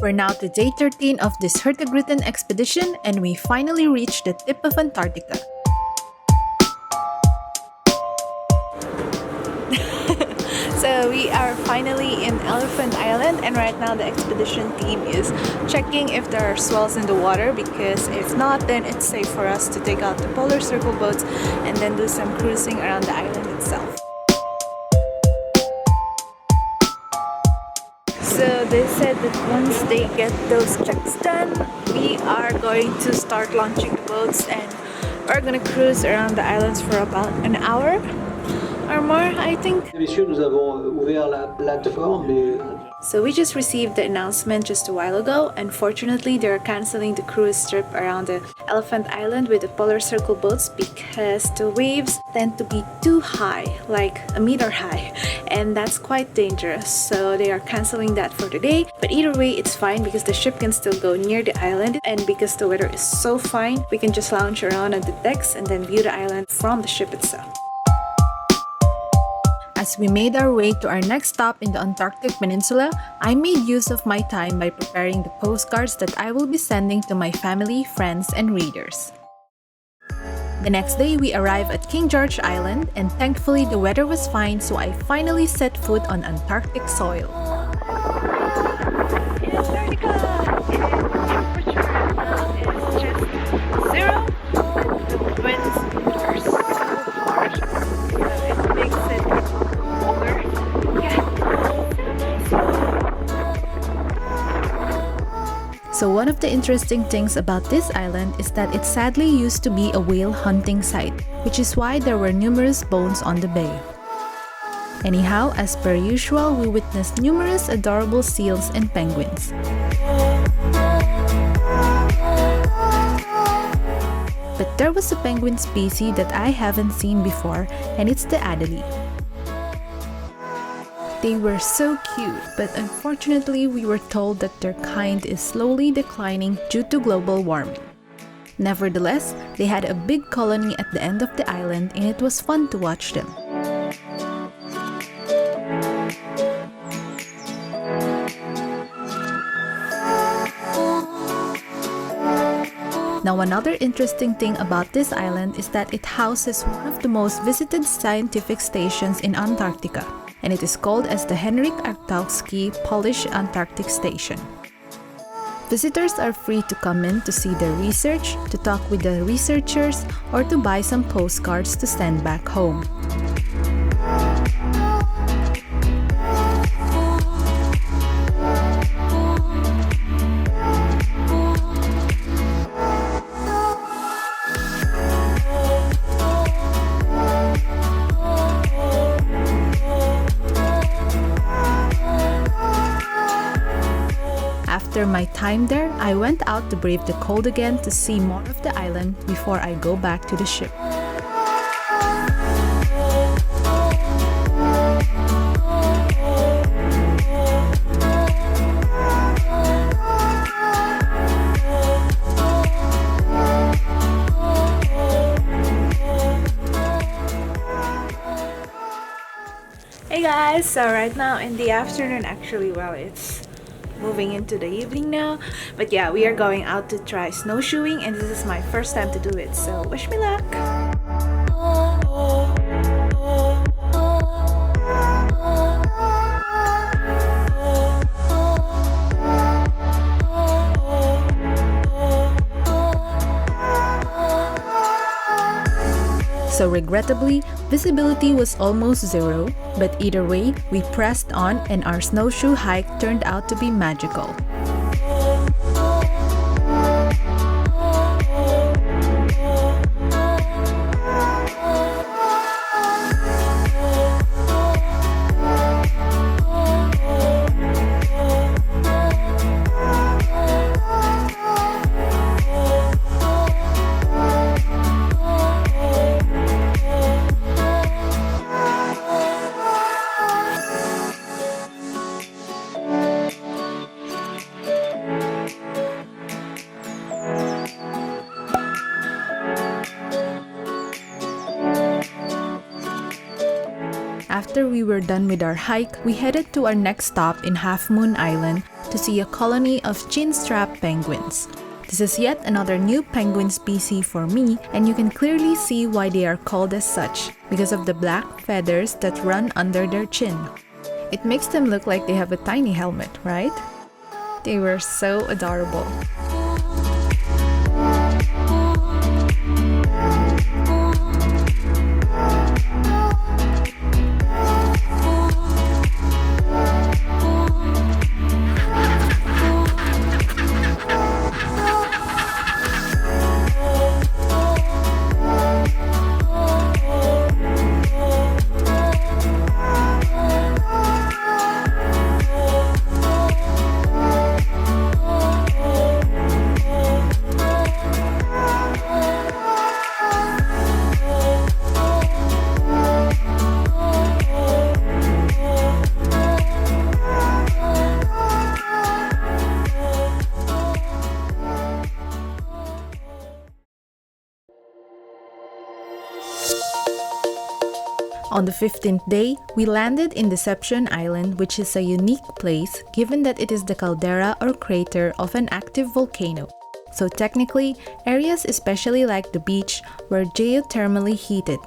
We're now to day 13 of this Hurtigruten expedition and we finally reached the tip of Antarctica. So we are finally in Elephant Island, and right now the expedition team is checking if there are swells in the water, because if not, then it's safe for us to take out the polar circle boats and then do some cruising around the island itself. So they said that once they get those checks done, we are going to start launching the boats and we're gonna cruise around the islands for about an hour or more, I think. Messieurs, nous avons ouvert la plateforme et... So we just received the announcement just a while ago. Unfortunately, they're canceling the cruise trip around the Elephant Island with the polar circle boats because the waves tend to be too high, like a meter high, and that's quite dangerous. So they are canceling that for today. But either way, it's fine because the ship can still go near the island, and because the weather is so fine, we can just lounge around on the decks and then view the island from the ship itself. As we made our way to our next stop in the Antarctic Peninsula, I made use of my time by preparing the postcards that I will be sending to my family, friends, and readers. The next day, we arrived at King George Island, and thankfully the weather was fine, so I finally set foot on Antarctic soil. In Antarctica, and the temperature is just 0, but the winds are so hard, so it makes it colder. So one of the interesting things about this island is that it sadly used to be a whale hunting site, which is why there were numerous bones on the bay. Anyhow, as per usual, we witnessed numerous adorable seals and penguins. But there was a penguin species that I haven't seen before, and it's the Adalid. They were so cute, but unfortunately we were told that their kind is slowly declining due to global warming. Nevertheless, they had a big colony at the end of the island, and it was fun to watch them. Now, another interesting thing about this island is that it houses one of the most visited scientific stations in Antarctica, and it is called as the Henryk Arctowski Polish Antarctic Station. Visitors are free to come in to see their research, to talk with the researchers, or to buy some postcards to send back home. After my time there, I went out to brave the cold again to see more of the island before I go back to the ship. Hey guys, so right now in the afternoon, actually, well, it's moving into the evening now, but yeah, we are going out to try snowshoeing, and this is my first time to do it, so wish me luck. So regrettably, visibility was almost zero, but either way, we pressed on and our snowshoe hike turned out to be magical. After we were done with our hike, we headed to our next stop in Half Moon Island to to see a colony of chinstrap penguins. This is yet another new penguin species for me, and you can clearly see why they are called as such, because of the black feathers that run under their chin. It makes them look like they have a tiny helmet, right? They were so adorable. On the 15th day, we landed in Deception Island, which is a unique place given that it is the caldera or crater of an active volcano. So technically, areas especially like the beach were geothermally heated.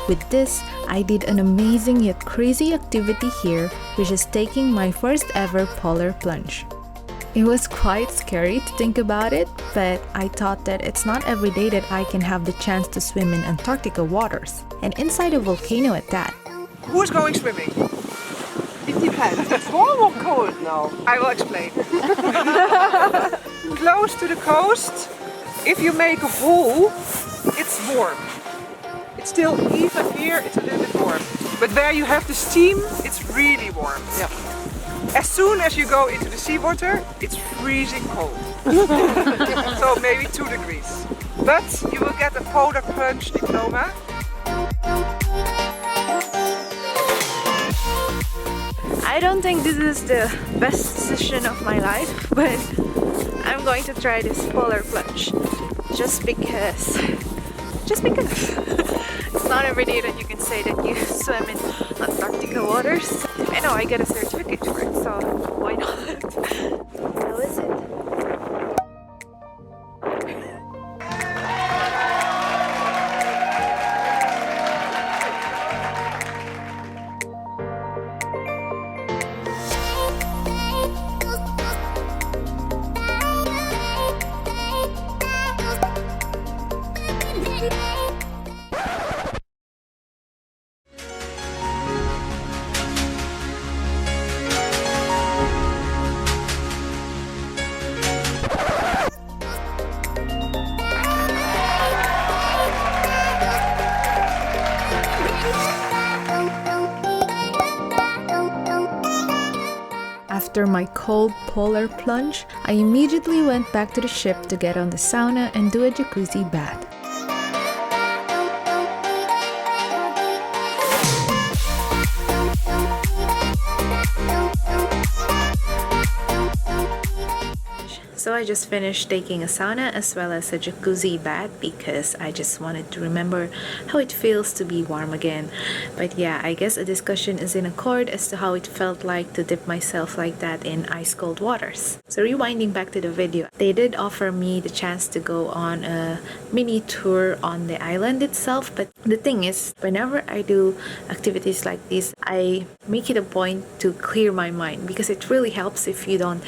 With this, I did an amazing yet crazy activity here, which is taking my first ever polar plunge. It was quite scary to think about it, but I thought that it's not every day that I can have the chance to swim in Antarctica waters, and inside a volcano at that. Who's going swimming? It depends. It's warm or cold now? I will explain. Close to the coast, if you make a hole, it's warm. It's still, even here, it's a little bit warm. But where you have the steam, it's really warm. Yeah. As soon as you go into the seawater, it's freezing cold. So maybe 2 degrees. But you will get a polar plunge diploma. I don't think this is the best decision of my life, but I'm going to try this polar plunge. Just because. It's not every day that you can say that you swim in Antarctica waters. I know I get a certificate for it, so why not? How is it? After my cold polar plunge, I immediately went back to the ship to get on the sauna and do a jacuzzi bath. So I just finished taking a sauna as well as a jacuzzi bath because I just wanted to remember how it feels to be warm again. But yeah, I guess a discussion is in accord as to how it felt like to dip myself like that in ice cold waters. So rewinding back to the video, they did offer me the chance to go on a mini tour on the island itself, but the thing is, whenever I do activities like this, I make it a point to clear my mind because it really helps if you don't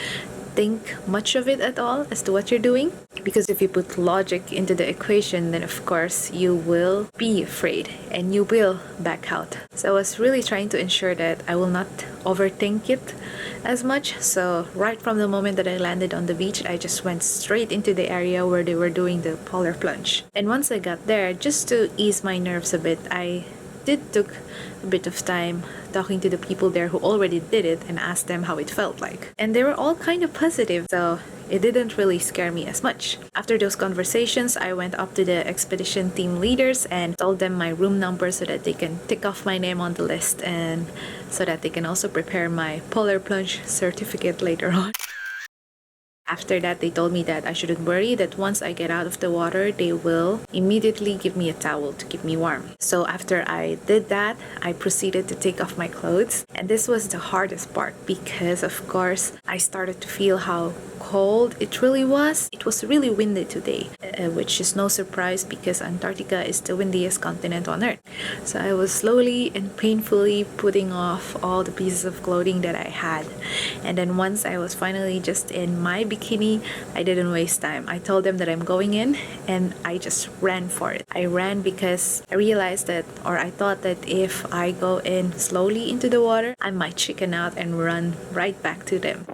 think much of it at all as to what you're doing, because if you put logic into the equation, then of course you will be afraid and you will back out. So I was really trying to ensure that I will not overthink it as much. So right from the moment that I landed on the beach, I just went straight into the area where they were doing the polar plunge. And once I got there, just to ease my nerves a bit, I took a bit of time talking to the people there who already did it and asked them how it felt like. And they were all kind of positive, so it didn't really scare me as much. After those conversations, I went up to the expedition team leaders and told them my room number so that they can tick off my name on the list and so that they can also prepare my polar plunge certificate later on. After that, they told me that I shouldn't worry, that once I get out of the water, they will immediately give me a towel to keep me warm. So after I did that, I proceeded to take off my clothes. And this was the hardest part because, of course, I started to feel how cold it really was. It was really windy today, which is no surprise because Antarctica is the windiest continent on Earth. So I was slowly and painfully putting off all the pieces of clothing that I had. And then once I was finally just in my bikini, I didn't waste time. I told them that I'm going in and I just ran for it. I ran because I realized that, or I thought that if I go in slowly into the water, I might chicken out and run right back to them.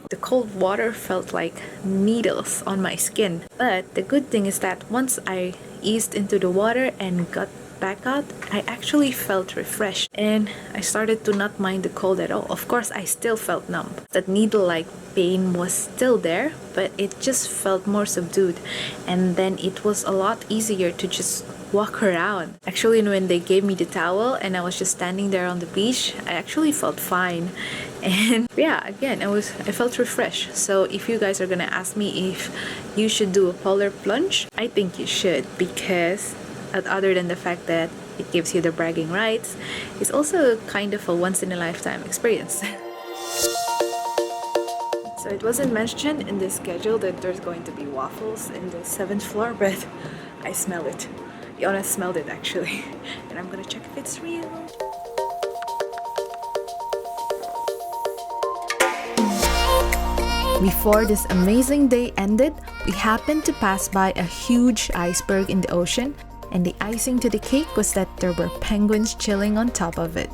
The cold water felt like needles on my skin. But the good thing is that once I eased into the water and got back out, I actually felt refreshed and I started to not mind the cold at all. Of course, I still felt numb. That needle-like pain was still there, but it just felt more subdued. And then it was a lot easier to just walk around. Actually, when they gave me the towel and I was just standing there on the beach, I actually felt fine. And yeah, again, I felt refreshed. So if you guys are gonna ask me if you should do a polar plunge, I think you should, because other than the fact that it gives you the bragging rights, it's also kind of a once-in-a-lifetime experience. So it wasn't mentioned in the schedule that there's going to be waffles in the 7th floor, but I smell it. Yona smelled it actually, and I'm gonna check if it's real. Before this amazing day ended, we happened to pass by a huge iceberg in the ocean, and the icing to the cake was that there were penguins chilling on top of it.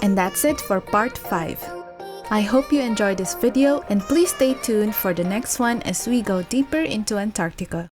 And that's it for part 5. I hope you enjoyed this video and please stay tuned for the next one as we go deeper into Antarctica.